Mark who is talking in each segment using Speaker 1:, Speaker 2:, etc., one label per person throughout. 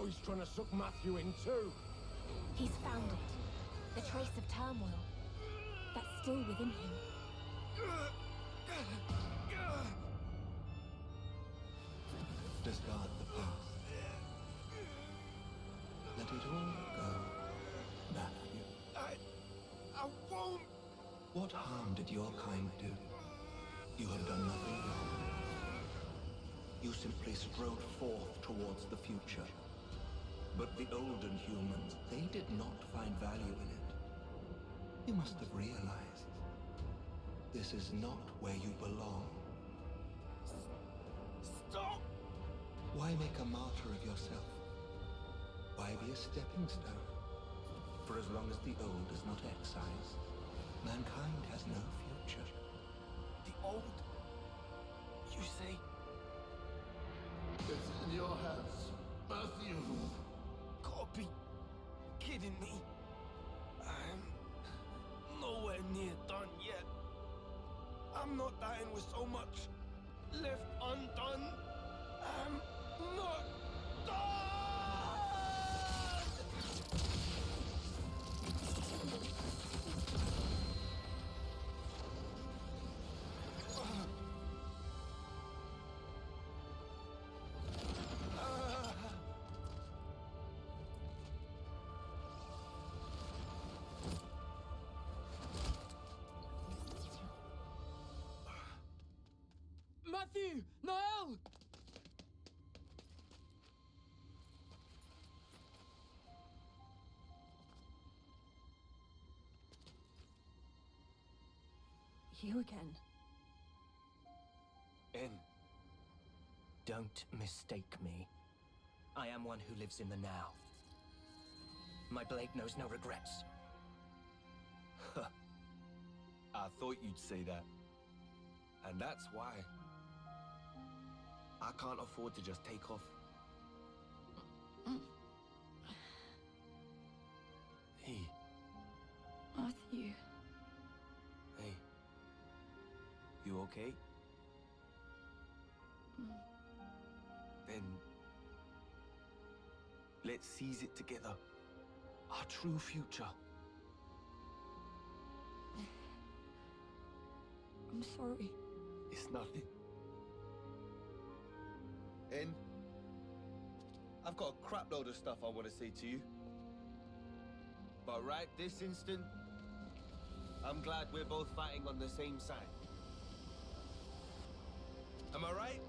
Speaker 1: Now he's trying to suck Matthew in too.
Speaker 2: He's found it. The trace of turmoil. That's still within him.
Speaker 3: Discard the past. Let it all go, Matthew.
Speaker 1: I won't.
Speaker 3: What harm did your kind do? You have done nothing wrong. You simply strode forth towards the future. But the olden humans, they did not find value in it. You must have realized this is not where you belong.
Speaker 1: Stop!
Speaker 3: Why make a martyr of yourself? Why be a stepping stone? For as long as the old is not excised, mankind has no future.
Speaker 1: The old? You say?
Speaker 4: It's in your hands, Matthew.
Speaker 1: Gotta be kidding me. I'm nowhere near done yet. I'm not dying with so much left undone. I'm not done!
Speaker 5: Matthew! Niall!
Speaker 2: You again.
Speaker 6: En, don't mistake me. I am one who lives in the now. My blade knows no regrets.
Speaker 7: I thought you'd say that. And that's why I can't afford to just take off. Hey.
Speaker 2: Matthew.
Speaker 7: Hey. You okay? Then let's seize it together. Our true future.
Speaker 2: I'm sorry.
Speaker 7: It's nothing.
Speaker 8: En, I've got a crap load of stuff I want to say to you. But right this instant, I'm glad we're both fighting on the same side. Am I right?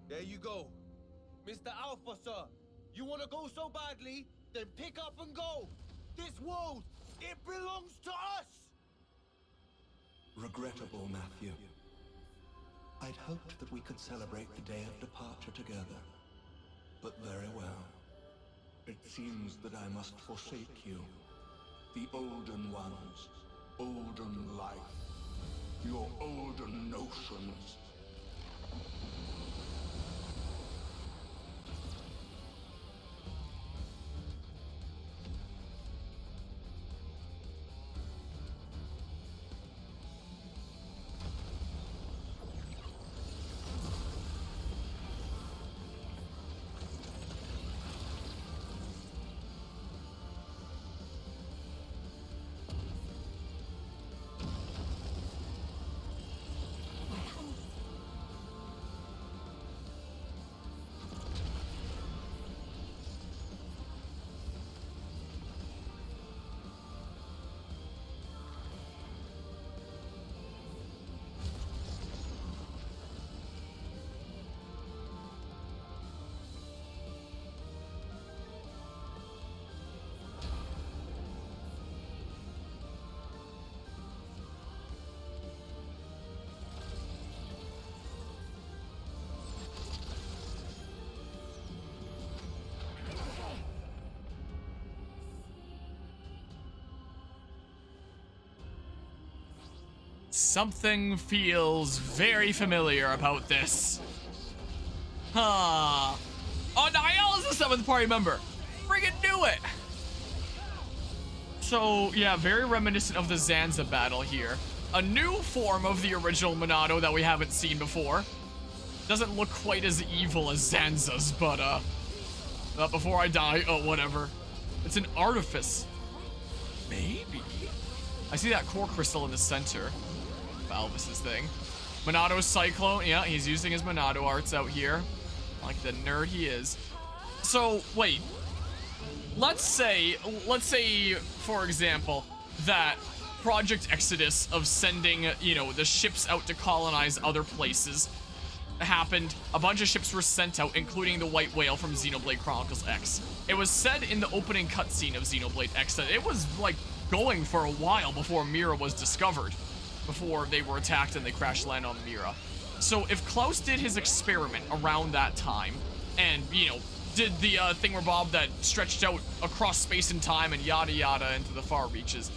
Speaker 8: There you go. Mr. Alpha, sir. You want to go so badly, then pick up and go. This world, it belongs to us!
Speaker 3: Regrettable, Matthew. I'd hoped that we could celebrate the day of departure together. But very well. It seems that I must forsake you. The olden ones, olden life, your olden notions.
Speaker 5: Something feels very familiar about this. Huh. Oh, Niall is a 7th party member. Friggin' knew it. So, yeah, very reminiscent of the Zanza battle here. A new form of the original Monado that we haven't seen before. Doesn't look quite as evil as Zanza's, but before I die, oh, whatever. It's an artifice. Maybe. I see that core crystal in the center of Alvis's thing. Monado Cyclone, yeah, he's using his Monado arts out here. Like the nerd he is. So, wait. Let's say, for example, that Project Exodus of sending, you know, the ships out to colonize other places happened. A bunch of ships were sent out, including the White Whale from Xenoblade Chronicles X. It was said in the opening cutscene of Xenoblade X that it was, like, going for a while before Mira was discovered. Before they were attacked and they crash land on Mira. So if Klaus did his experiment around that time, and, you know, did the thingamabob that stretched out across space and time and yada yada into the far reaches,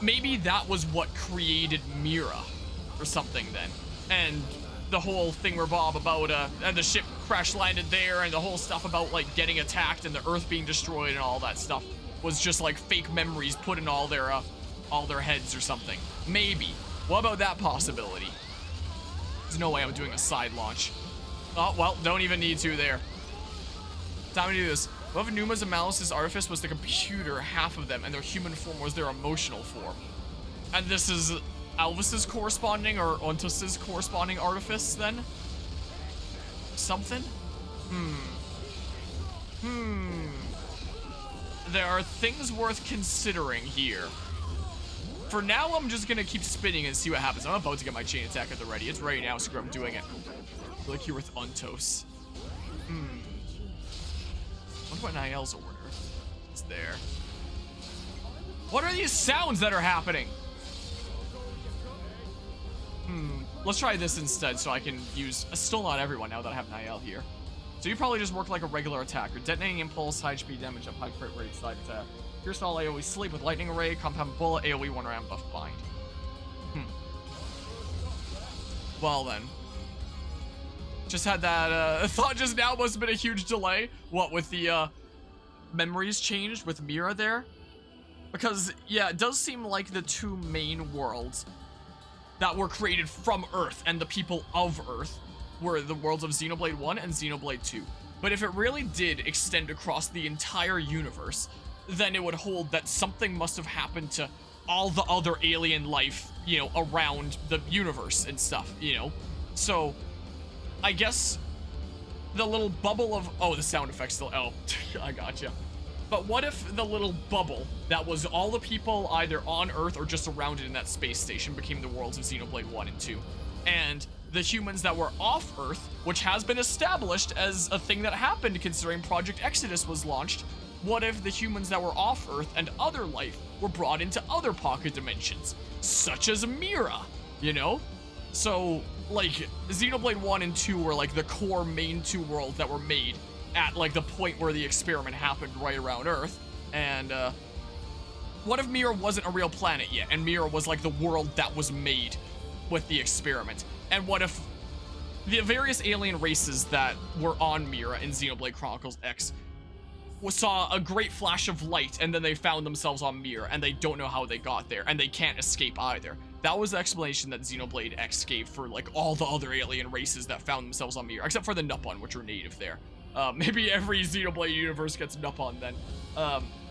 Speaker 5: maybe that was what created Mira or something then. And the whole thingamabob about and the ship crash landed there, and the whole stuff about like getting attacked and the Earth being destroyed and all that stuff was just like fake memories put in all their heads or something. Maybe. What about that possibility? There's no way I'm doing a side launch. Oh, well, don't even need to there. Time to do this. What if Numa's and Malice's artifice was the computer, half of them, and their human form was their emotional form? And this is Alvis's corresponding, or Ontus's corresponding artifice, then? Something? There are things worth considering here. For now, I'm just gonna keep spinning and see what happens. I'm about to get my chain attack at the ready. It's ready now, screw, I'm doing it. Like here with Ontos. What about Niall's order? It's there. What are these sounds that are happening? Let's try this instead so I can use... still not everyone now that I have Niall here. So you probably just work like a regular attacker. Detonating impulse, high speed damage up, high crit rate, side attack. Pierce all AoE sleep with lightning array, compound bullet, AoE 1 round buff bind. Well then. Just had that thought just now, must have been a huge delay. What, with the memories changed with Mira there? Because, yeah, it does seem like the two main worlds that were created from Earth and the people of Earth were the worlds of Xenoblade 1 and Xenoblade 2. But if it really did extend across the entire universe, then it would hold that something must have happened to all the other alien life, you know, around the universe and stuff, you know? So, I guess the little bubble of... oh, the sound effects still... oh, I gotcha. But what if the little bubble that was all the people either on Earth or just surrounded in that space station became the worlds of Xenoblade 1 and 2? And the humans that were off Earth, which has been established as a thing that happened considering Project Exodus was launched, what if the humans that were off Earth and other life were brought into other pocket dimensions, such as Mira, you know? So, like, Xenoblade 1 and 2 were, like, the core main two worlds that were made at, like, the point where the experiment happened right around Earth. And, what if Mira wasn't a real planet yet, and Mira was, like, the world that was made with the experiment? And what if the various alien races that were on Mira in Xenoblade Chronicles X saw a great flash of light, and then they found themselves on Mira, and they don't know how they got there, and they can't escape either. That was the explanation that Xenoblade X gave for, like, all the other alien races that found themselves on Mira, except for the Nupon, which were native there. Maybe every Xenoblade universe gets Nupon then.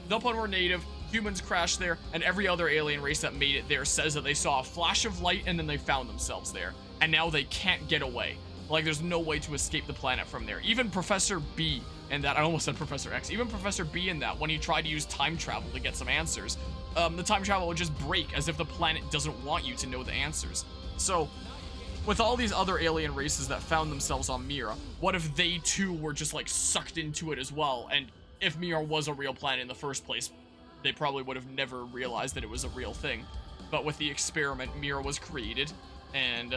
Speaker 5: Nupon were native, humans crashed there, and every other alien race that made it there says that they saw a flash of light, and then they found themselves there. And now they can't get away. Like, there's no way to escape the planet from there. Even Professor B in that, I almost said Professor X, even Professor B in that, when he tried to use time travel to get some answers, the time travel would just break as if the planet doesn't want you to know the answers. So, with all these other alien races that found themselves on Mira, what if they too were just like sucked into it as well? And if Mira was a real planet in the first place, they probably would have never realized that it was a real thing. But with the experiment, Mira was created, and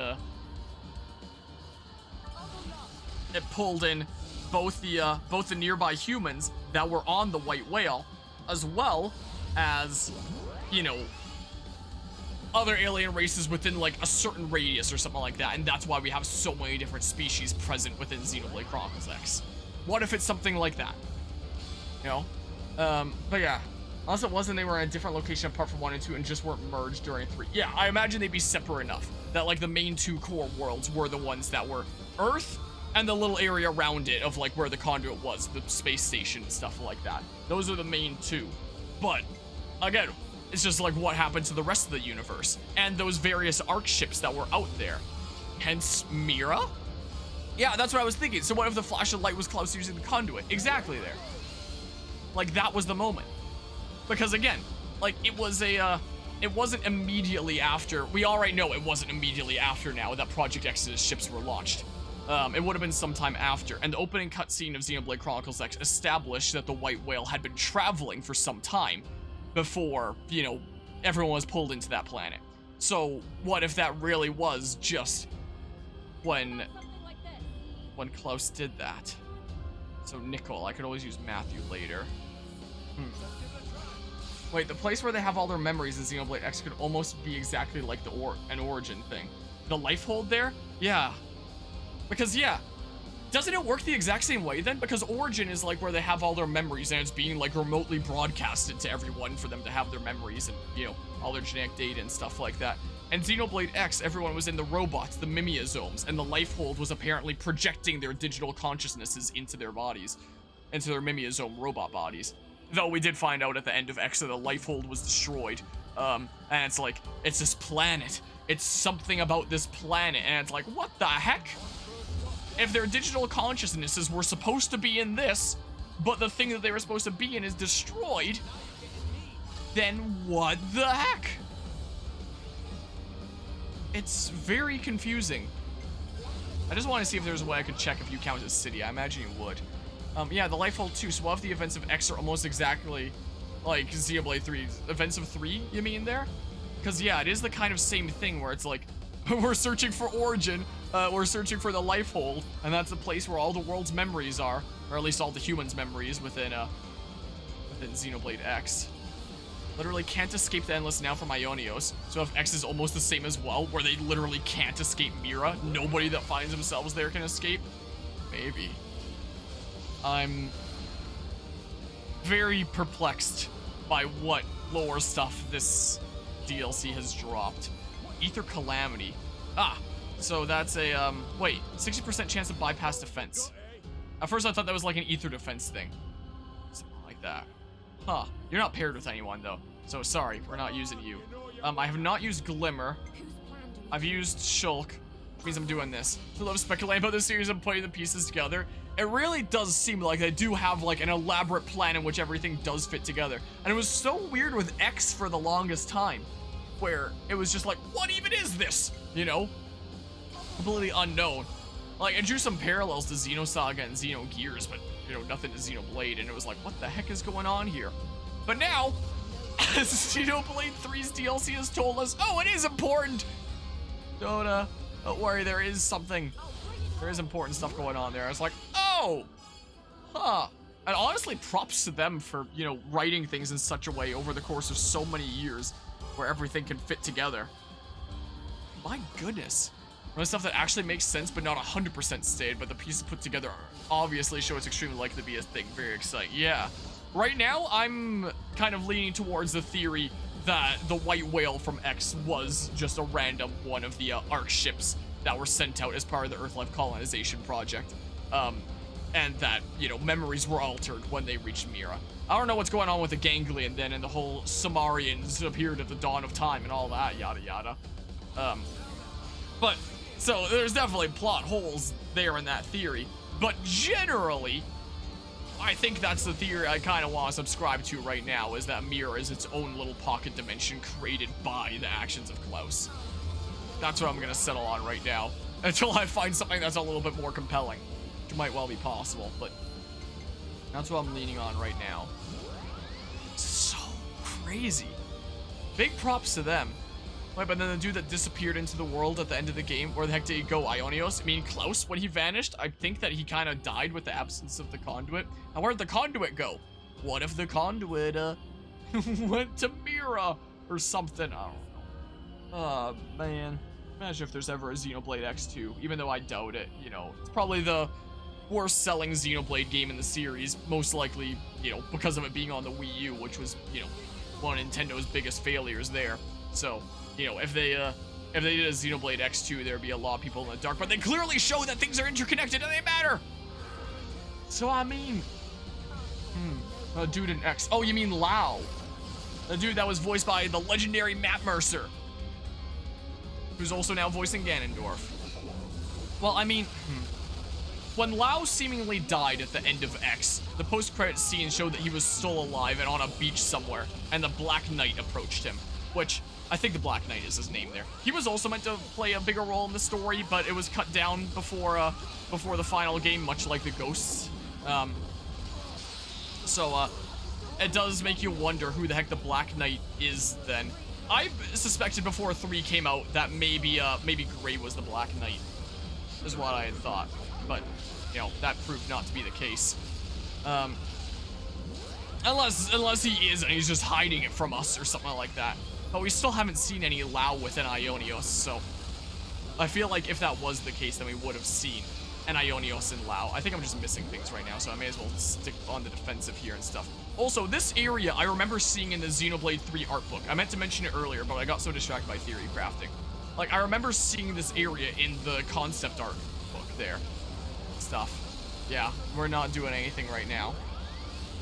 Speaker 5: it pulled in both the nearby humans that were on the White Whale, as well as, you know, other alien races within like a certain radius or something like that, and that's why we have so many different species present within Xenoblade Chronicles X. What if it's something like that? You know? But yeah. Unless it wasn't, they were in a different location apart from 1 and 2 and just weren't merged during 3. Yeah, I imagine they'd be separate enough. that like the main two core worlds were the ones that were Earth and the little area around it of like where the conduit was, the space station and stuff like that. Those are the main two. But again, it's just like what happened to the rest of the universe and those various arc ships that were out there. Hence Mira? Yeah, that's what I was thinking. So what if the flash of light was Klaus using the conduit? Exactly there. Like that was the moment. Because again, like it was a, it wasn't immediately after, we already know it wasn't immediately after now that Project Exodus ships were launched. It would have been sometime after, and the opening cutscene of Xenoblade Chronicles X established that the White Whale had been traveling for some time before, you know, everyone was pulled into that planet. So what if that really was just when Klaus did that? So Nickel, I could always use Matthew later. Wait, the place where they have all their memories in Xenoblade X could almost be exactly like an Origin thing. The life hold there? Yeah. Because yeah, doesn't it work the exact same way then? Because Origin is like where they have all their memories and it's being like remotely broadcasted to everyone for them to have their memories and, you know, all their genetic data and stuff like that. And Xenoblade X, everyone was in the robots, the Mimiazomes, and the life hold was apparently projecting their digital consciousnesses into their bodies, into their Mimiazome robot bodies. Though we did find out at the end of X that the life hold was destroyed. And it's like, it's this planet. It's something about this planet. And it's like, what the heck? If their digital consciousnesses were supposed to be in this, but the thing that they were supposed to be in is destroyed, then what the heck? It's very confusing. I just want to see if there's a way I could check if you count as city. I imagine you would. Yeah, the life hold too. So what if the events of X are almost exactly like Xenoblade 3's events of 3, you mean there? Because yeah, it is the kind of same thing where it's like, we're searching for Origin, we're searching for the life hold, and that's the place where all the world's memories are, or at least all the humans' memories within Xenoblade X. Literally can't escape the endless now from Ionios. So if X is almost the same as well, where they literally can't escape Mira, nobody that finds themselves there can escape? Maybe. I'm very perplexed by what lore stuff this DLC has dropped. Ether Calamity. Ah, so that's a, wait, 60% chance of bypass defense. At first I thought that was like an ether defense thing. Something like that. Huh, you're not paired with anyone though. So sorry, we're not using you. I have not used Glimmer. I've used Shulk, which means I'm doing this. I love speculating about this series and putting the pieces together. It really does seem like they do have like an elaborate plan in which everything does fit together. And it was so weird with X for the longest time, where it was just like, what even is this? You know? Completely unknown. Like, I drew some parallels to Xenosaga and Xenogears, but, you know, nothing to Xenoblade, and it was like, what the heck is going on here? But now, Xenoblade 3's DLC has told us, oh, it is important! Don't worry, there is something. There is important stuff going on there. I was like, oh! Huh. And honestly, props to them for, you know, writing things in such a way over the course of so many years where everything can fit together. My goodness. The stuff that actually makes sense but not 100% stayed, but the pieces put together obviously show it's extremely likely to be a thing. Very exciting. Yeah. Right now, I'm kind of leaning towards the theory that the White Whale from X was just a random one of the ARC ships that were sent out as part of the Earth-Life colonization project. And that, you know, memories were altered when they reached Mira. I don't know what's going on with the Ganglion then and the whole Sumerians appeared at the dawn of time and all that, yada yada. But, so there's definitely plot holes there in that theory. But generally, I think that's the theory I kind of want to subscribe to right now, is that Mira is its own little pocket dimension created by the actions of Klaus. That's what I'm going to settle on right now, until I find something that's a little bit more compelling, which might well be possible, but that's what I'm leaning on right now. So crazy. Big props to them. Wait, but then the dude that disappeared into the world at the end of the game, where the heck did he go? Ionios? I mean, Klaus, when he vanished, I think that he kind of died with the absence of the conduit. Now, where'd the conduit go? What if the conduit, went to Mira or something? I don't know. Oh, man. Imagine if there's ever a Xenoblade X2, even though I doubt it, you know. It's probably the worst selling Xenoblade game in the series, most likely, you know, because of it being on the Wii U, which was, you know, one of Nintendo's biggest failures there. So, you know, if if they did a Xenoblade X2, there'd be a lot of people in the dark, but they clearly show that things are interconnected and they matter. So I mean, a dude in X. Oh, you mean Lao? The dude that was voiced by the legendary Matt Mercer, who's also now voicing Ganondorf. Well, I mean, when Lao seemingly died at the end of X, the post-credits scene showed that he was still alive and on a beach somewhere, and the Black Knight approached him, which I think the Black Knight is his name there. He was also meant to play a bigger role in the story, but it was cut down before the final game, much like the Ghosts. It does make you wonder who the heck the Black Knight is then. I suspected before 3 came out that maybe Gray was the Black Knight, is what I had thought. But, you know, that proved not to be the case. Unless he is and he's just hiding it from us or something like that. But we still haven't seen any Lao within Ionios, so I feel like if that was the case, then we would have seen an Ionios and Lao. I think I'm just missing things right now, so I may as well stick on the defensive here and stuff. Also, this area I remember seeing in the Xenoblade 3 art book. I meant to mention it earlier, but I got so distracted by theory crafting. Like, I remember seeing this area in the concept art book there. Stuff. Yeah, we're not doing anything right now.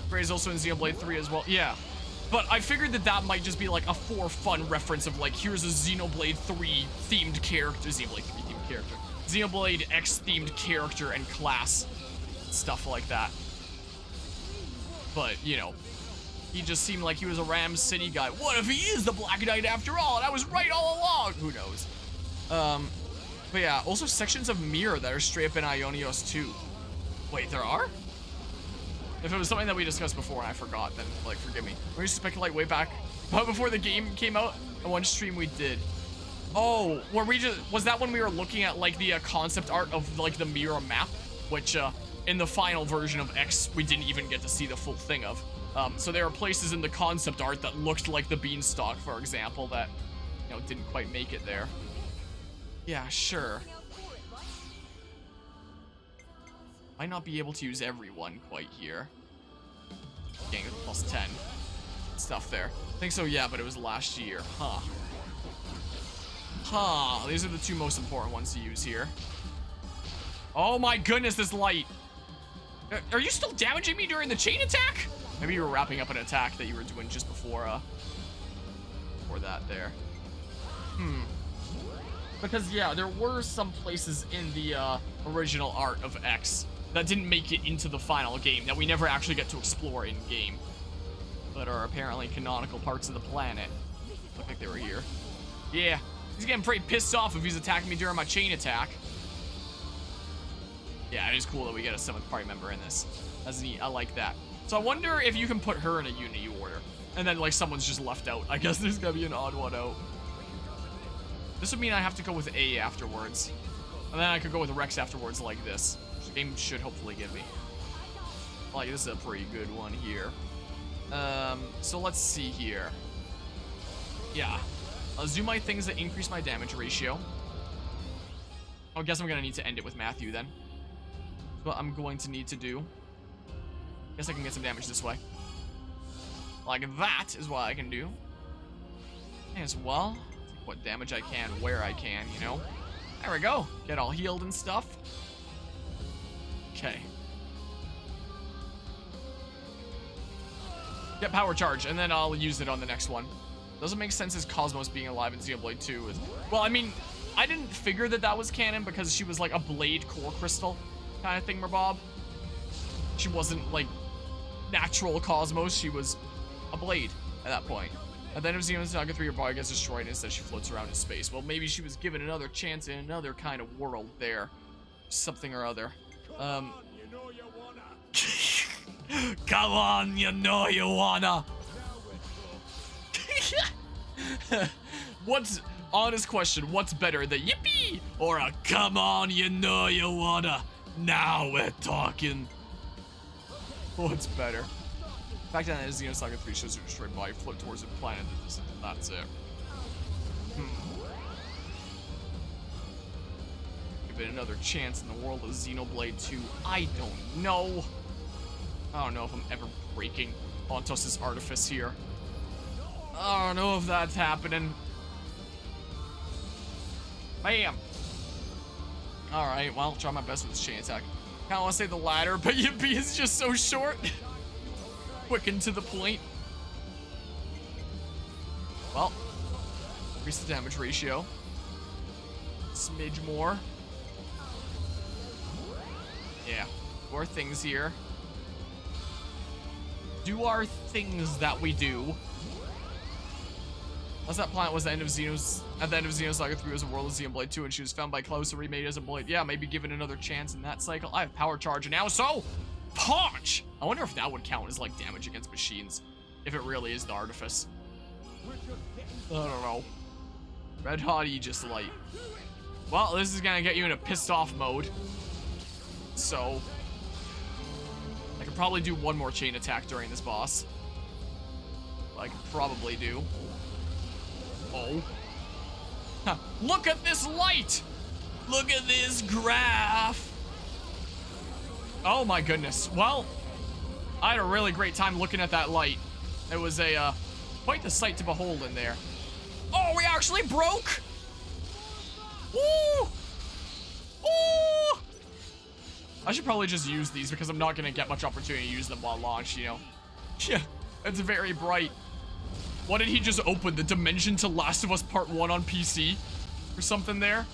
Speaker 5: Gray's also in Xenoblade 3 as well. Yeah. But I figured that that might just be like a for fun reference of like, here's a Xenoblade 3 themed character. Xenoblade 3 themed character. Xenoblade X themed character and class. Stuff like that. But, you know, he just seemed like he was a Ram City guy. What if he is the Black Knight after all? And I was right all along. Who knows? But yeah, also sections of Mirror that are straight up in Ionios 2. Wait, there are? If it was something that we discussed before and I forgot, then, like, forgive me. We used to speculate way back, but before the game came out, on one stream we did. Oh, was that when we were looking at, like, the concept art of, like, the Mirror map? Which, in the final version of X, we didn't even get to see the full thing of. So there are places in the concept art that looked like the Beanstalk, for example, that, you know, didn't quite make it there. Yeah, sure. Might not be able to use everyone quite here. Getting plus 10. Stuff there. I think so, yeah, but it was last year. Huh. Huh. These are the two most important ones to use here. Oh my goodness, this light. Are you still damaging me during the chain attack? Maybe you were wrapping up an attack that you were doing just before that there. Because, yeah, there were some places in the original art of X that didn't make it into the final game, that we never actually get to explore in-game, but are apparently canonical parts of the planet. Looked like they were here. Yeah, he's getting pretty pissed off if he's attacking me during my chain attack. Yeah, it is cool that we get a 7th party member in this. That's neat. I like that. So I wonder if you can put her in a Unity order, and then, like, someone's just left out. I guess there's gonna be an odd one out. This would mean I have to go with A afterwards. And then I could go with Rex afterwards like this. Which the game should hopefully give me. Like, this is a pretty good one here. So let's see here. Yeah. I'll zoom my things that increase my damage ratio. I guess I'm gonna need to end it with Matthew then. That's what I'm going to need to do. Guess I can get some damage this way. Like that is what I can do. As well. What damage I can, where I can, you know? There we go. Get all healed and stuff. Okay. Get power charge, and then I'll use it on the next one. Doesn't make sense as Cosmos being alive in Xenoblade 2. Well, I mean, I didn't figure that that was canon because she was like a blade core crystal kind of thingamabob. She wasn't like natural Cosmos, she was a blade at that point. At the end of Xenoblade Saga 3, your body gets destroyed and instead she floats around in space. Well, maybe she was given another chance in another kind of world there. Something or other. Come on, you know you wanna. What's, honest question, what's better, the yippee or a come on, you know you wanna? Now we're talking. What's better? Back down as Xenoblade Saga 3 shows your destroyed body float towards a planet. That's it. Give it another chance in the world of Xenoblade 2. I don't know. I don't know if I'm ever breaking Pontos' artifice here. I don't know if that's happening. Bam. All right, well, try my best with this chain attack. Kind of want to say the latter, but Yippee is just so short. Quick and to the point. Well, increase the damage ratio. Smidge more. Yeah, more things here. Do our things that we do. Unless that planet was the end of at the end of Xenosaga 3 was a world of Xenoblade 2 and she was found by Klaus and remade as a blade. Yeah, maybe given another chance in that cycle. I have power charge now, so punch! I wonder if that would count as like damage against machines. If it really is the artifice. I don't know. Red hot Aegis light. Well, this is gonna get you in a pissed off mode. So I could probably do one more chain attack during this boss. I could probably do. Oh. Huh. Look at this light! Look at this graph! Oh my goodness. Well, I had a really great time looking at that light. It was a quite the sight to behold in there. Oh, we actually broke! Woo! Woo! I should probably just use these because I'm not gonna get much opportunity to use them while launched, you know. Yeah, it's very bright. What did he just open? The dimension to Last of Us Part 1 on PC? Or something there?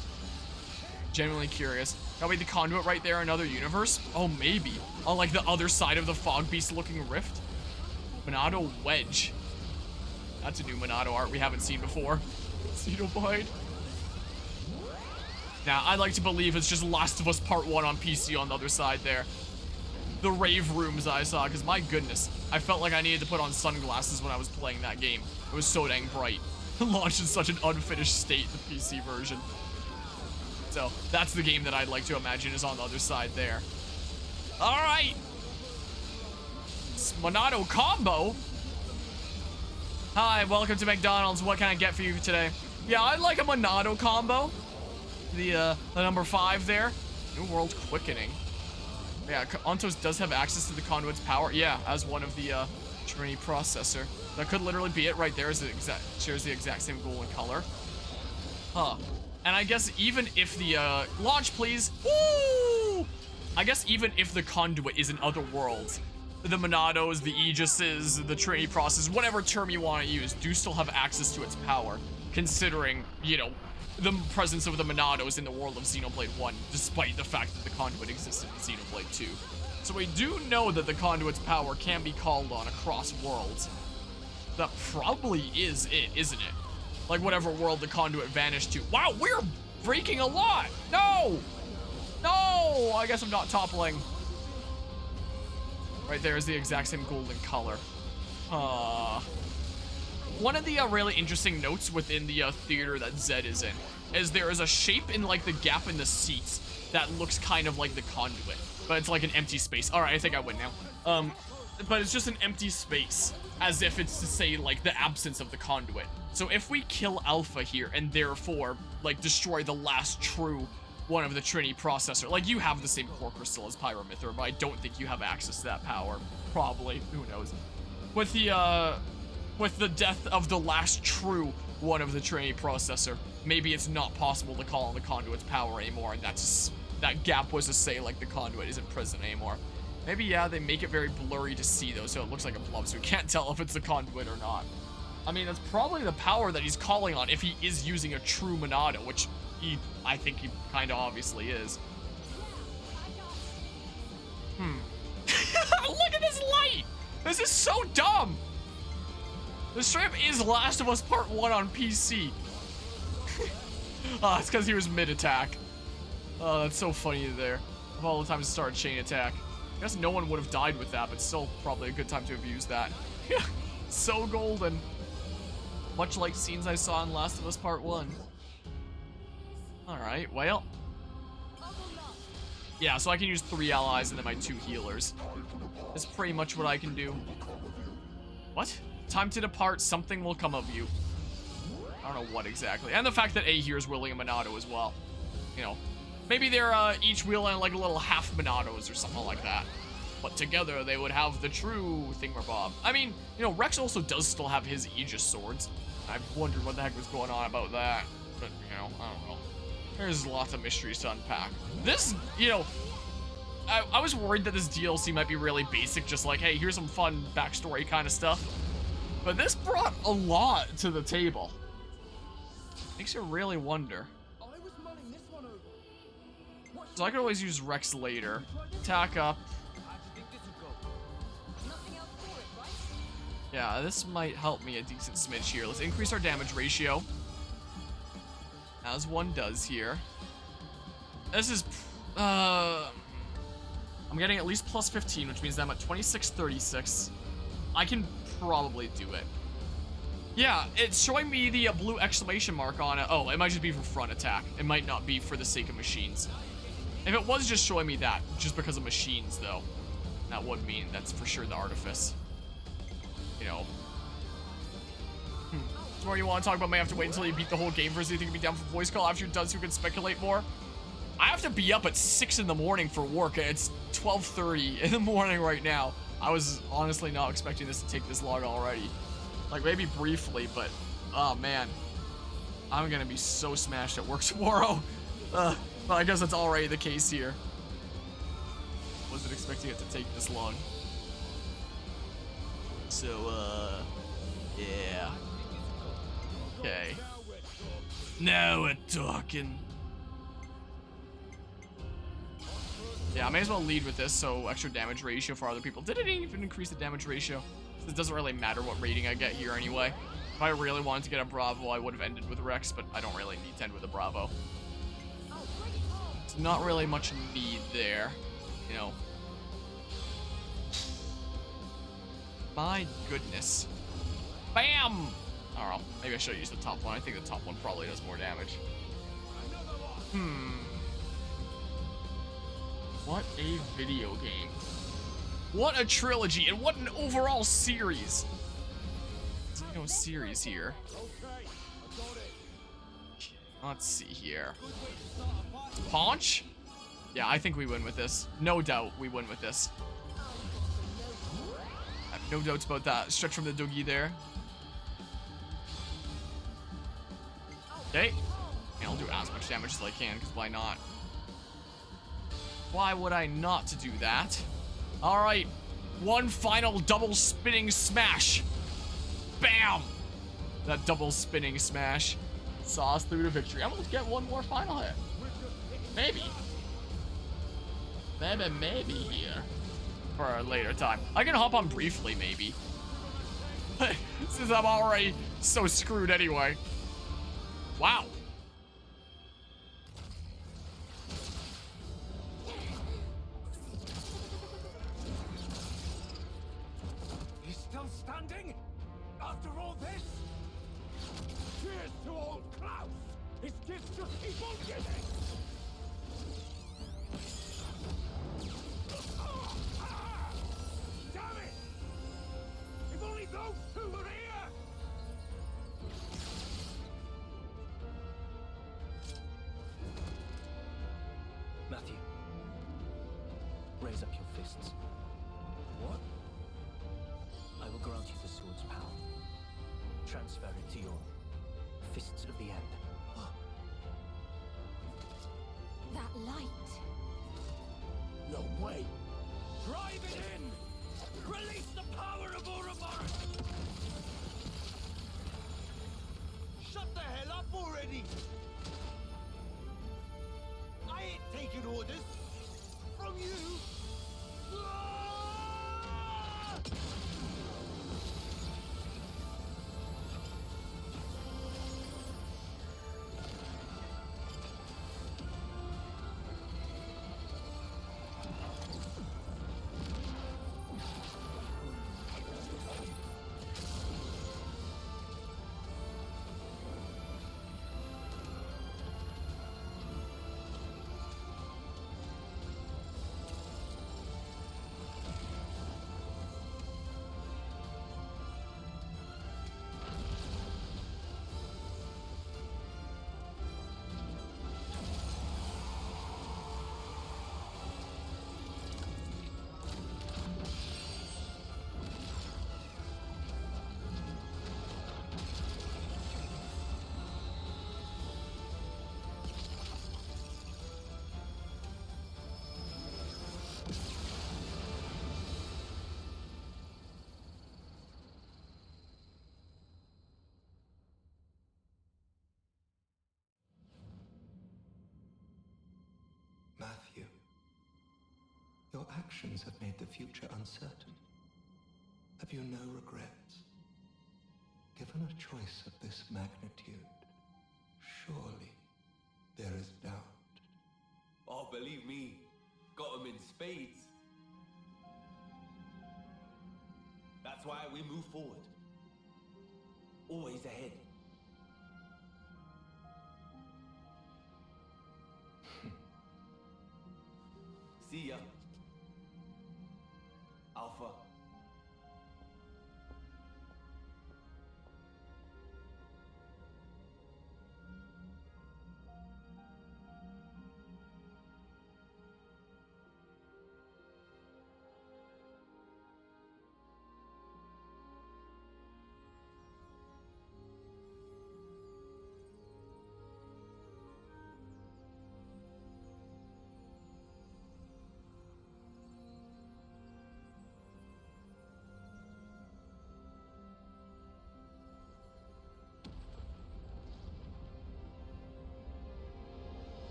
Speaker 5: Genuinely curious. That'll be the conduit right there, another universe? Oh, maybe. On like the other side of the Fog Beast looking rift? Monado Wedge. That's a new Monado art we haven't seen before. Xenoblade. Now, I'd like to believe it's just Last of Us Part 1 on PC on the other side there. The rave rooms I saw, because my goodness, I felt like I needed to put on sunglasses when I was playing that game. It was so dang bright. Launched in such an unfinished state, the PC version. So, that's the game that I'd like to imagine is on the other side there. Alright! Monado combo? Hi, welcome to McDonald's. What can I get for you today? Yeah, I'd like a Monado combo. The number 5 there. New World Quickening. Yeah, Ontos does have access to the conduit's power. Yeah, as one of the Trinity processor. That could literally be it right there. Shares the exact same golden color. Huh. And I guess even if the launch, please. Woo! I guess even if the conduit is in other worlds, the Monados, the Aegises, the Trinity process, whatever term you want to use, do still have access to its power, considering, you know, the presence of the Monados in the world of Xenoblade 1, despite the fact that the conduit existed in Xenoblade 2. So we do know that the conduit's power can be called on across worlds. That probably is it, isn't it? Like whatever world the conduit vanished to. Wow, we're breaking a lot! No! No! I guess I'm not toppling. Right there is the exact same golden color. One of the really interesting notes within the theater that Zed is in is there is a shape in like the gap in the seats that looks kind of like the conduit, but it's like an empty space. All right, I think I win now. But it's just an empty space, as if it's to say like the absence of the conduit. So if we kill Alpha here and therefore like destroy the last true one of the Trinity processor, like you have the same core crystal as Pyramithra, but I don't think you have access to that power. Probably, who knows? With the death of the last true one of the Trinity processor, maybe it's not possible to call on the conduit's power anymore, and that gap was to say like the conduit isn't present anymore. Maybe, yeah, they make it very blurry to see though, so it looks like a blob, so we can't tell if it's the conduit or not. I mean, that's probably the power that he's calling on if he is using a true Monado, which I think he kind of obviously is. Look at this light! This is so dumb! The strip is Last of Us Part 1 on PC. It's because he was mid-attack. Oh, that's so funny there. Of all the times to start a chain attack. I guess no one would have died with that, but still probably a good time to have used that. Yeah, so golden. Much like scenes I saw in Last of Us Part 1. Alright, well. Yeah, so I can use 3 allies and then my 2 healers. That's pretty much what I can do. What? Time to depart, something will come of you. I don't know what exactly. And the fact that A here is wielding a Monado as well. You know, maybe they're each wielding like little half Monados or something like that. But together they would have the true thingamabob. I mean, you know, Rex also does still have his Aegis swords. I've wondered what the heck was going on about that. But, you know, I don't know. There's lots of mysteries to unpack. This, you know, I was worried that this DLC might be really basic, just like, hey, here's some fun backstory kind of stuff. But this brought a lot to the table. Makes you really wonder. So I could always use Rex later. Attack up. Yeah, this might help me a decent smidge here. Let's increase our damage ratio. As one does here. This is... I'm getting at least plus 15, which means that I'm at 2636. I can probably do it. Yeah, it's showing me the blue exclamation mark on it. Oh, it might just be for front attack. It might not be for the sake of machines. If it was just showing me that, just because of machines, though, that would mean that's for sure the artifice. You know. The more you want to talk about, may have to wait until you beat the whole game first. So you think you'd be down for voice call after you're done so you can speculate more? I have to be up at 6 in the morning for work. It's 12:30 in the morning right now. I was honestly not expecting this to take this long already. Like, maybe briefly, but, oh man. I'm gonna be so smashed at work tomorrow. Well, I guess that's already the case here. Wasn't expecting it to take this long. So, yeah. Okay. Now we're talking. Yeah, I may as well lead with this, so extra damage ratio for other people. Did it even increase the damage ratio? It doesn't really matter what rating I get here anyway. If I really wanted to get a Bravo, I would have ended with Rex, but I don't really need to end with a Bravo. It's not really much need there, you know. My goodness. Bam! I don't know. Maybe I should use the top one. I think the top one probably does more damage. What a video game. What a trilogy, and what an overall series. There's no series here. Let's see here. Paunch? Yeah, I think we win with this. No doubt we win with this. I have no doubts about that. Stretch from the doogie there. Okay. And I'll do as much damage as I can, because why not? Why would I not to do that? Alright. One final double spinning smash. Bam! That double spinning smash saw us through to victory. I'm gonna get one more final hit. Maybe. Maybe here. For a later time. I can hop on briefly, maybe. Since I'm already so screwed anyway. Wow.
Speaker 4: He's still standing? After all this? Cheers to old Klaus! His gifts just keep on giving! Damn it! If only those two were here!
Speaker 6: Matthew, raise up your fists.
Speaker 4: What?
Speaker 6: I will grant you the sword's power. Transfer it to your fists of the end.
Speaker 2: That light.
Speaker 4: No way! Drive it in! Release the power of Ouroboros!
Speaker 8: Shut the hell up already! I ain't taking orders from you!
Speaker 3: actions have made the future uncertain. Have you no regrets? Given a choice of this magnitude, surely there is doubt.
Speaker 8: Oh, believe me, got them in spades. That's why we move forward. Always ahead. See ya. Alpha.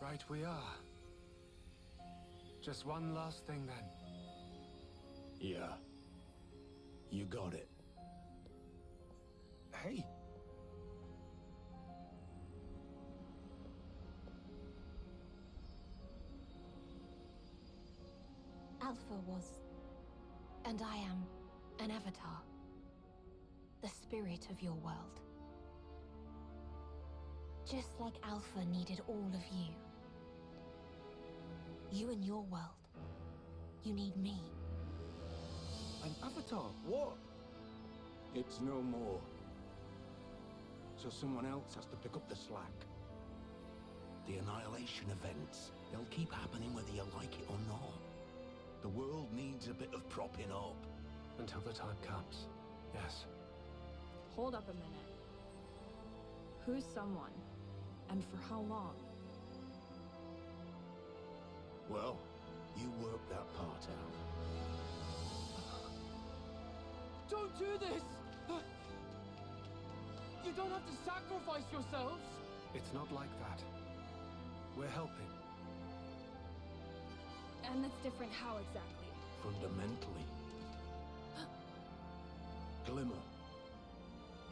Speaker 4: Right we are. Just one last thing then.
Speaker 9: Yeah. You got it.
Speaker 8: Hey.
Speaker 2: Alpha was, and I am, an avatar. The spirit of your world. Just like Alpha needed all of you. You and your world. You need me.
Speaker 4: An avatar?
Speaker 9: What? It's no more. So someone else has to pick up the slack. The annihilation events, they'll keep happening whether you like it or not. The world needs a bit of propping up.
Speaker 4: Until the time comes. Yes.
Speaker 10: Hold up a minute. Who's someone? And for how long?
Speaker 9: Well, you work that part out.
Speaker 10: Don't do this! You don't have to sacrifice yourselves!
Speaker 4: It's not like that. We're helping.
Speaker 10: And that's different how exactly?
Speaker 9: Fundamentally. Glimmer.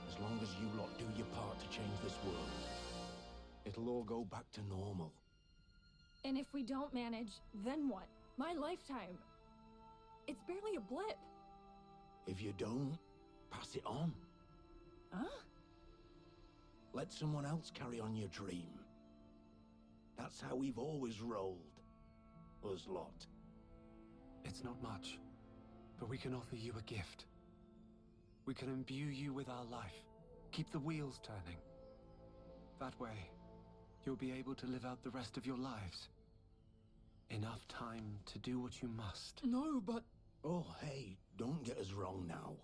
Speaker 9: As long as you lot do your part to change this world, it'll all go back to normal.
Speaker 10: And if we don't manage, then what? My lifetime. It's barely a blip.
Speaker 9: If you don't, pass it on.
Speaker 10: Huh?
Speaker 9: Let someone else carry on your dream. That's how we've always rolled. Us lot.
Speaker 4: It's not much, but we can offer you a gift. We can imbue you with our life, keep the wheels turning. That way, you'll be able to live out the rest of your lives. Enough time to do what you must.
Speaker 10: No, but...
Speaker 9: Oh, hey, don't get us wrong now.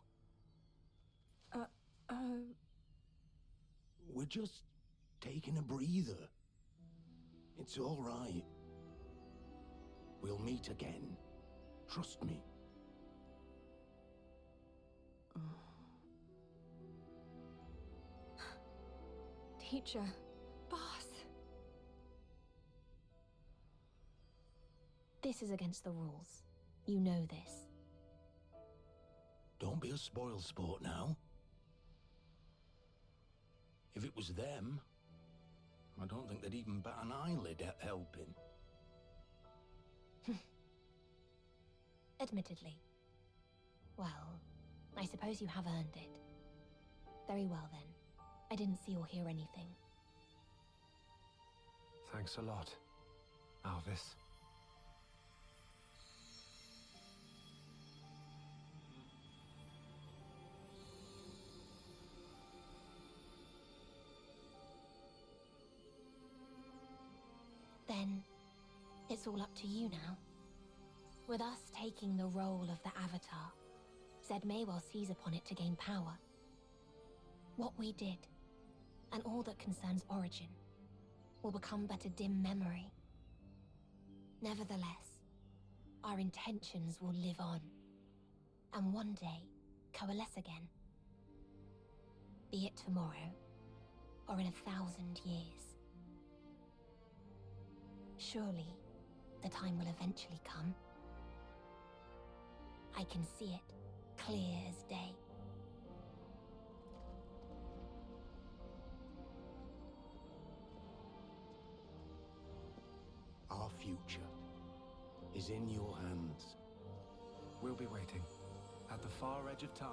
Speaker 9: We're just taking a breather. It's all right. We'll meet again. Trust me.
Speaker 2: Teacher. Boss. This is against the rules. You know this.
Speaker 9: Don't be a spoil sport now. If it was them, I don't think they'd even bat an eyelid at helping.
Speaker 2: Admittedly. Well, I suppose you have earned it. Very well then. I didn't see or hear anything.
Speaker 4: Thanks a lot, Alvis.
Speaker 2: Then, it's all up to you now. With us taking the role of the Avatar, Zed may well seize upon it to gain power. What we did, and all that concerns Origin, will become but a dim memory. Nevertheless, our intentions will live on, and one day coalesce again. Be it tomorrow, or in 1,000 years. Surely, the time will eventually come. I can see it, clear as day.
Speaker 9: Our future is in your hands.
Speaker 4: We'll be waiting, at the far edge of time.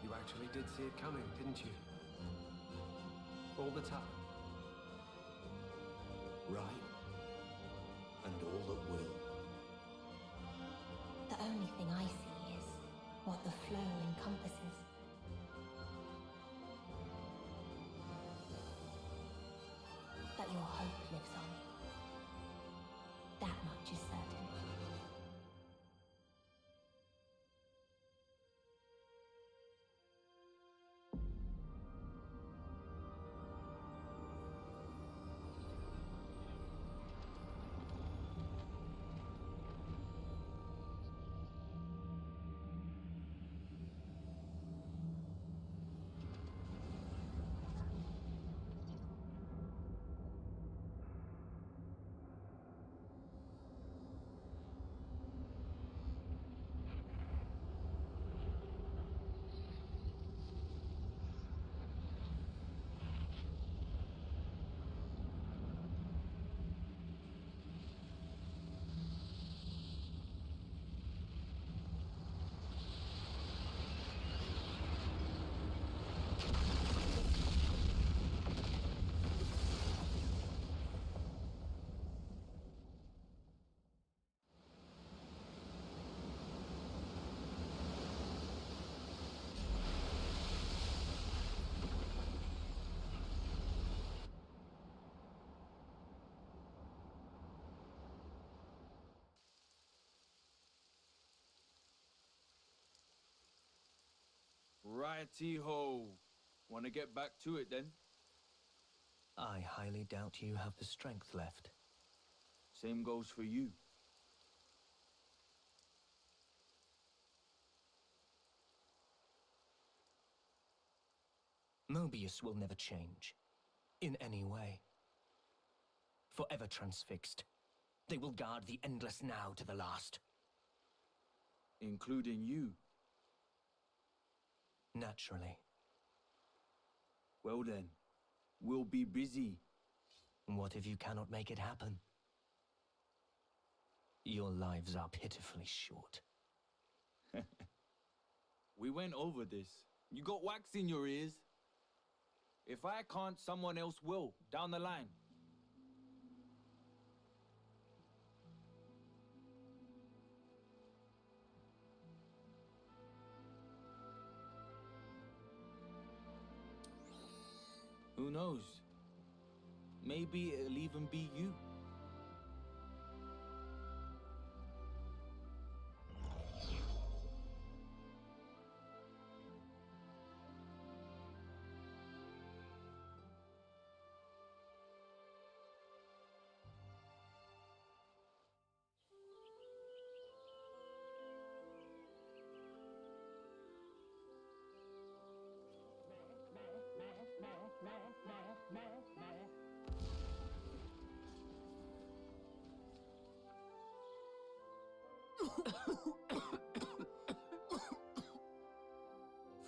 Speaker 4: You actually did see it coming, didn't you? All the time.
Speaker 3: Right. And all that will.
Speaker 2: The only thing I see is what the flow encompasses. That your hope lives on. That much is certain.
Speaker 7: Righty-ho. Want to get back to it then?
Speaker 6: I highly doubt you have the strength left.
Speaker 7: Same goes for you.
Speaker 6: Mobius will never change. In any way. Forever transfixed. They will guard the endless now to the last.
Speaker 7: Including you.
Speaker 6: Naturally.
Speaker 7: Well then, we'll be busy.
Speaker 6: What if you cannot make it happen? Your lives are pitifully short.
Speaker 7: We went over this. You got wax in your ears. If I can't, someone else will, down the line. Who knows? Maybe it'll even be you.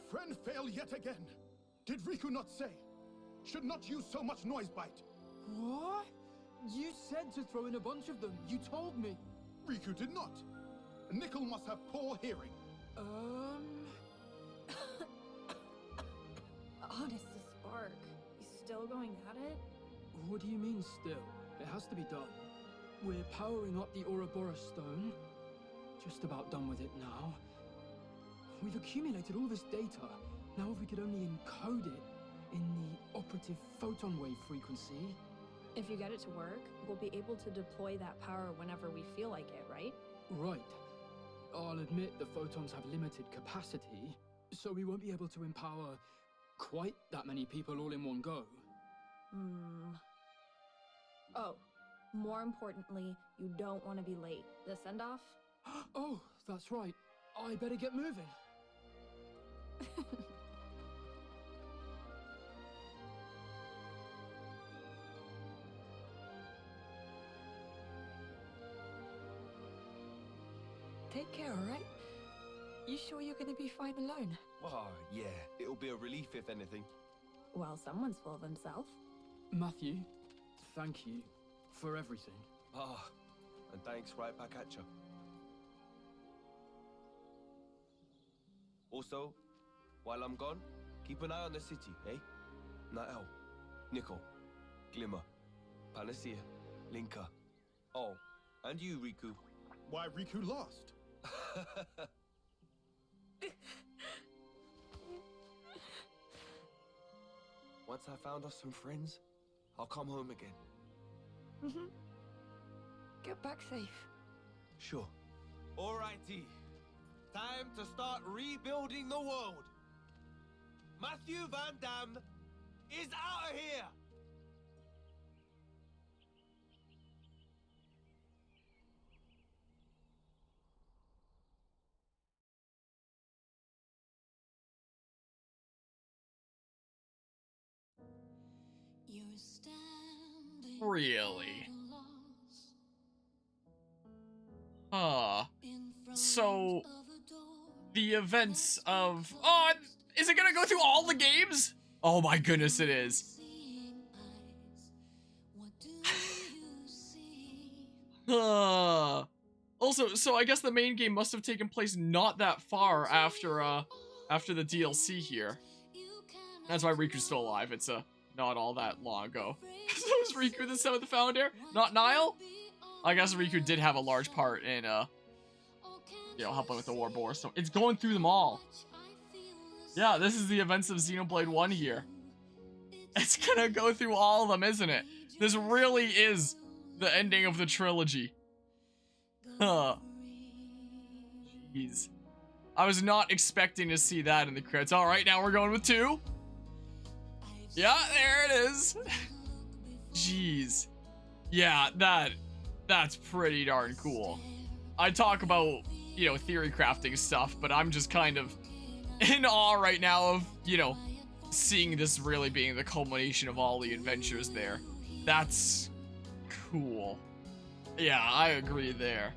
Speaker 11: Friend fail yet again. Did Riku not say? Should not use so much noise bite.
Speaker 12: What? You said to throw in a bunch of them. You told me.
Speaker 11: Riku did not. Nickel must have poor hearing.
Speaker 10: Honest to Spark. He's still going at it?
Speaker 12: What do you mean still? It has to be done. We're powering up the Ouroboros stone. Just about done with it now. We've accumulated all this data. Now if we could only encode it in the operative photon wave frequency.
Speaker 10: If you get it to work, we'll be able to deploy that power whenever we feel like it, right?
Speaker 12: Right. I'll admit the photons have limited capacity, so we won't be able to empower quite that many people all in one go.
Speaker 10: Oh, more importantly, you don't want to be late. The send-off?
Speaker 12: Oh, that's right. I better get moving.
Speaker 13: Take care, alright? You sure you're gonna be fine alone?
Speaker 8: Oh, yeah. It'll be a relief, if anything.
Speaker 10: Well, someone's full of himself.
Speaker 12: Matthew, thank you for everything.
Speaker 8: Ah, and thanks right back at you. Also, while I'm gone, keep an eye on the city, eh? Nael, Nickel, Glimmer, Panacea, Linka. Oh, and you, Riku.
Speaker 11: Why, Riku lost.
Speaker 8: Once I found us some friends, I'll come home again.
Speaker 13: Get back safe.
Speaker 8: Sure. Alrighty. Time to start rebuilding the world. Matthew Van Damme is out of here!
Speaker 5: Really? So the events of is it gonna go through all the games? Oh my goodness, it is. Also, so I guess the main game must have taken place not that far after the DLC here. That's why Riku's still alive. It's not all that long ago. So is Riku the seventh founder? Not Niall? I guess Riku did have a large part in helping with the War Boar. So it's going through them all. Yeah, this is the events of Xenoblade 1 here. It's gonna go through all of them, isn't it? This really is the ending of the trilogy. Huh. Jeez. I was not expecting to see that in the credits. Alright, now we're going with 2. Yeah, there it is. Jeez. Yeah, that's pretty darn cool. I talk about, theory crafting stuff, but I'm just kind of in awe right now of, seeing this really being the culmination of all the adventures there. That's cool. Yeah, I agree there.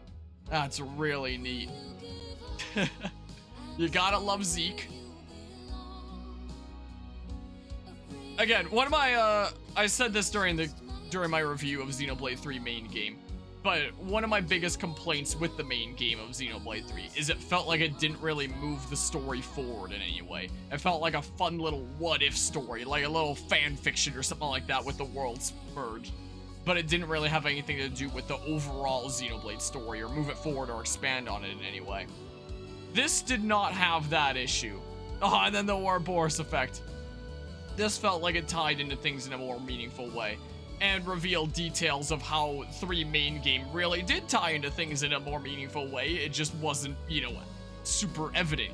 Speaker 5: That's really neat. You gotta love Zeke. Again, one of my, I said this during my review of Xenoblade 3 main game, but one of my biggest complaints with the main game of Xenoblade 3 is it felt like it didn't really move the story forward in any way. It felt like a fun little what-if story, like a little fan fiction or something like that with the worlds merged. But it didn't really have anything to do with the overall Xenoblade story or move it forward or expand on it in any way. This did not have that issue. Oh, and then the Ouroboros effect. This felt like it tied into things in a more meaningful way and revealed details of how 3 main game really did tie into things in a more meaningful way. It just wasn't, super evident,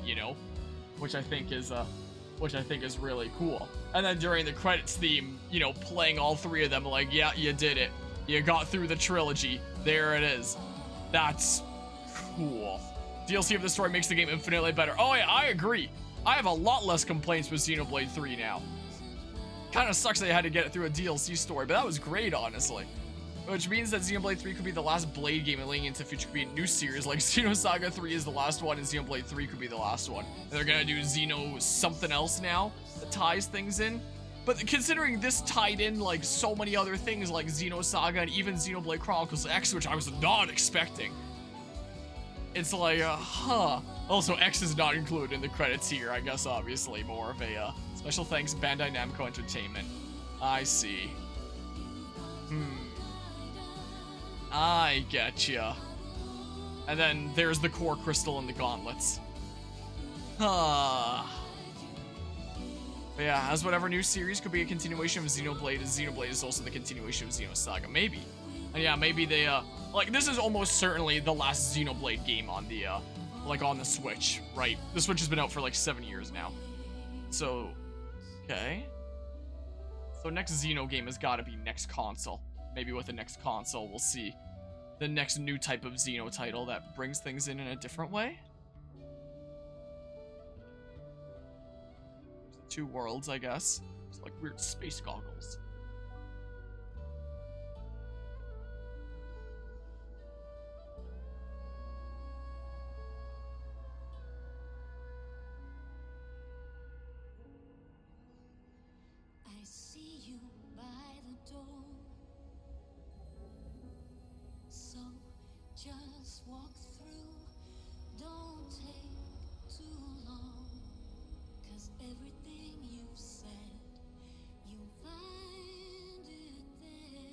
Speaker 5: which I think is really cool. And then during the credits theme, playing all 3 of them, like, yeah, you did it. You got through the trilogy. There it is. That's cool. DLC of the story makes the game infinitely better. Oh yeah, I agree. I have a lot less complaints with Xenoblade 3 now. Kind of sucks that I had to get it through a DLC story, but that was great, honestly. Which means that Xenoblade 3 could be the last Blade game and leading into the future could be a new series, like Xenosaga 3 is the last one and Xenoblade 3 could be the last one. And they're gonna do Xeno something else now that ties things in. But considering this tied in like so many other things like Xenosaga and even Xenoblade Chronicles X, which I was not expecting. It's like, huh. Also, X is not included in the credits here, I guess obviously more of a, special thanks Bandai Namco Entertainment. I see. I getcha. And then there's the core crystal and the gauntlets. But yeah, as whatever new series could be a continuation of Xenoblade, and Xenoblade is also the continuation of Xenosaga, maybe. And yeah, maybe they, like, this is almost certainly the last Xenoblade game on the like on the Switch, right? The Switch has been out for like 7 years now. So, okay. So next Xeno game has got to be next console. Maybe with the next console, we'll see the next new type of Xeno title that brings things in a different way. Two worlds, I guess. It's like weird space goggles.
Speaker 14: I see you by the door. So just walk through. Don't take too long. 'Cause everything you've said, you'll find it there.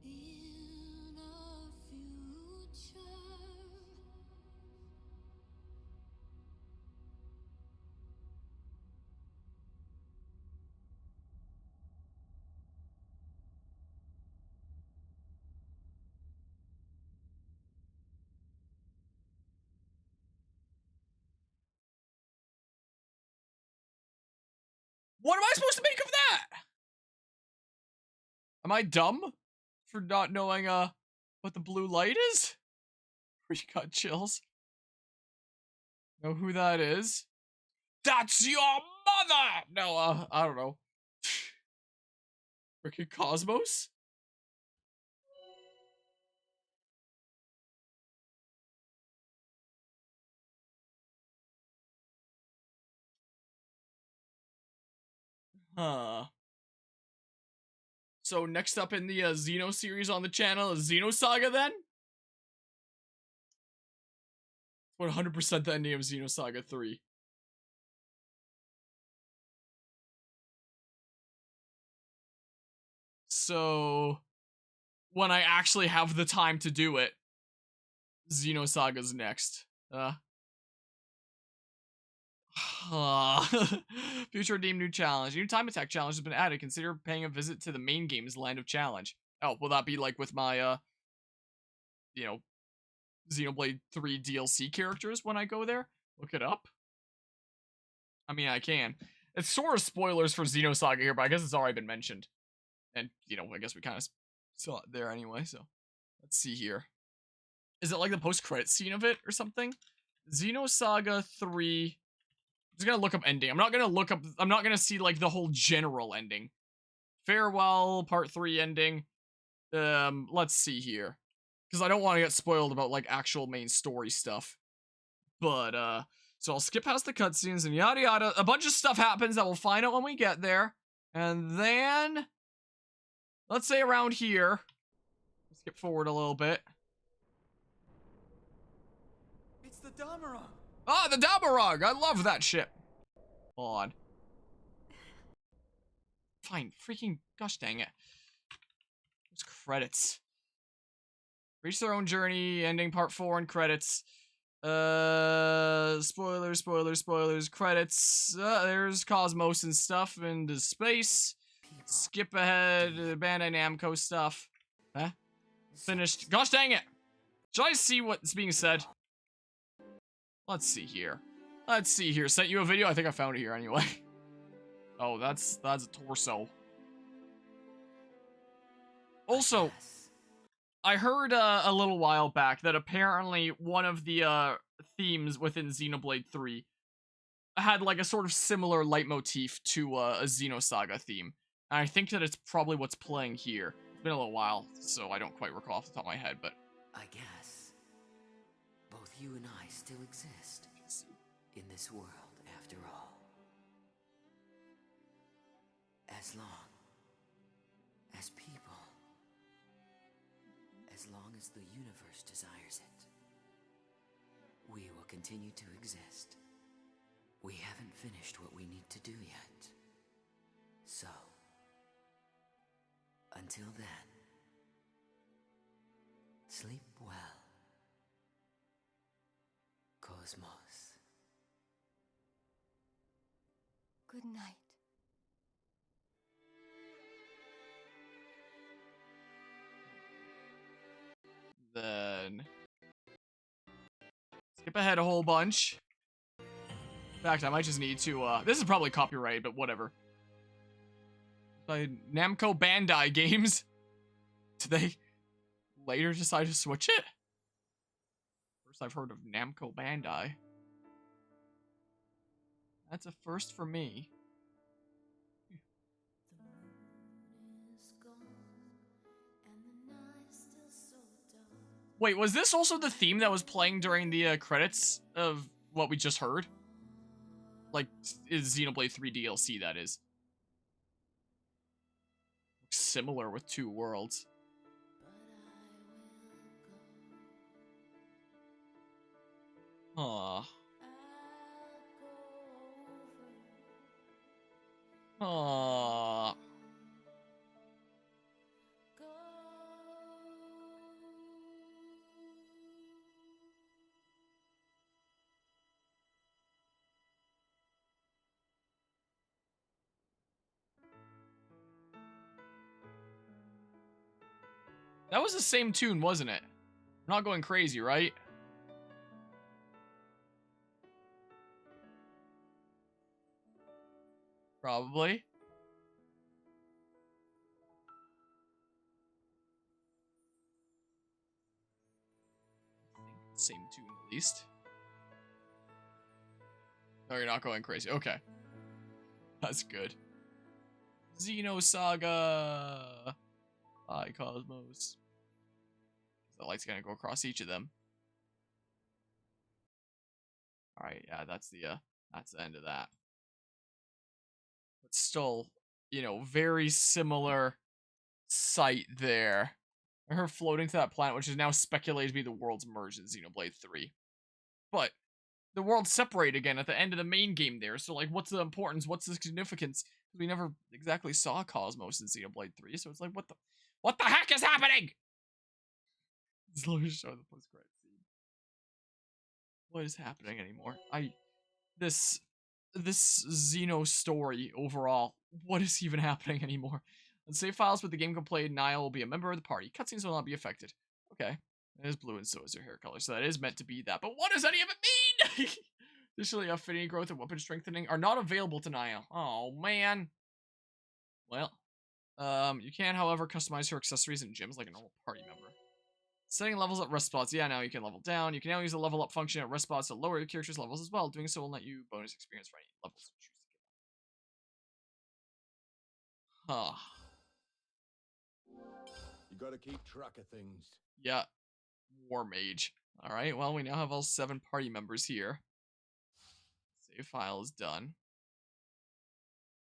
Speaker 14: In a future.
Speaker 5: What am I supposed to make of that? Am I dumb for not knowing what the blue light is? Or you got chills? Know who that is? That's your mother! No, I don't know. Freaking Cosmos? Huh. So next up in the Xeno series on the channel is Xenosaga then? 100% the ending of Xenosaga 3. So when I actually have the time to do it, Xenosaga's next. Future deemed new challenge. New time attack challenge has been added. Consider paying a visit to the main game's Land of Challenge. Oh, will that be like with my, you know, Xenoblade 3 DLC characters when I go there? Look it up. I mean, I can. It's sort of spoilers for Xenosaga here, but I guess it's already been mentioned. And, you know, I guess we kind of saw it there anyway, so. Let's see here. Is it like the post-credit scene of it or something? Xenosaga 3... I'm just gonna look up ending. I'm not gonna see like the whole general ending. Farewell, part 3 ending. Let's see here. Because I don't want to get spoiled about like actual main story stuff. But, so I'll skip past the cutscenes and yada yada. A bunch of stuff happens that we'll find out when we get there. And then, let's say around here. Skip forward a little bit.
Speaker 7: It's the Damarog.
Speaker 5: Ah, the Damarog! I love that ship. Hold on. Fine, freaking gosh dang it. There's credits. Reach their own journey, ending part 4 and credits. Spoilers, spoilers, spoilers, credits. There's Cosmos and stuff into space. Skip ahead, Bandai Namco stuff. Huh? Finished. Gosh dang it! Should I see what's being said? Let's see here. Let's see here. Sent you a video? I think I found it here anyway. Oh, that's a torso. Also, I heard a little while back that apparently one of the themes within Xenoblade 3 had like a sort of similar leitmotif to a Xenosaga theme. And I think that it's probably what's playing here. It's been a little while, so I don't quite recall off the top of my head, but...
Speaker 15: I guess both you and I still exist in this world, after all. As long as people, as long as the universe desires it, we will continue to exist. We haven't finished what we need to do yet. So, until then, sleep well, Cosmos.
Speaker 14: Good night.
Speaker 5: then skip ahead a whole bunch. In fact, I might just need to, this is probably copyrighted, but whatever. By Namco Bandai Games. Did they later decide to switch it? First I've heard of Namco Bandai. That's a first for me. Wait, was this also the theme that was playing during the credits of what we just heard? Like, is Xenoblade 3 DLC, that is. Looks similar with Two Worlds. Aww. Aww. That was the same tune, wasn't it? I'm not going crazy, right? Probably. Same tune, at least. No, you're not going crazy. Okay. That's good. Xenosaga by Cosmos. The light's gonna go across each of them. Alright, yeah, that's the end of that. But still, you know, very similar sight there. Her floating to that planet, which is now speculated to be the world's merged in Xenoblade 3. But the world's separate again at the end of the main game there, so like, what's the importance? What's the significance? We never exactly saw Cosmos in Xenoblade 3, so it's like, what the heck is happening? Slow show the post-credit scene. What is happening anymore? This Xeno story overall, what is even happening anymore? And save files with the game completed, Niall will be a member of the party. Cutscenes will not be affected. Okay. It is blue and so is her hair color, so that is meant to be that. But what does any of it mean? Additionally, affinity growth and weapon strengthening are not available to Niall. Oh, man. Well, you can, however, customize her accessories and gems like a normal party member. Setting levels at rest spots. Yeah, now you can level down. You can now use the level up function at rest spots to lower your character's levels as well. Doing so will net you bonus experience for any levels you choose to get. Huh.
Speaker 9: You gotta keep track of things.
Speaker 5: Yeah. War Mage. Alright, well, we now have all 7 party members here. Save file is done.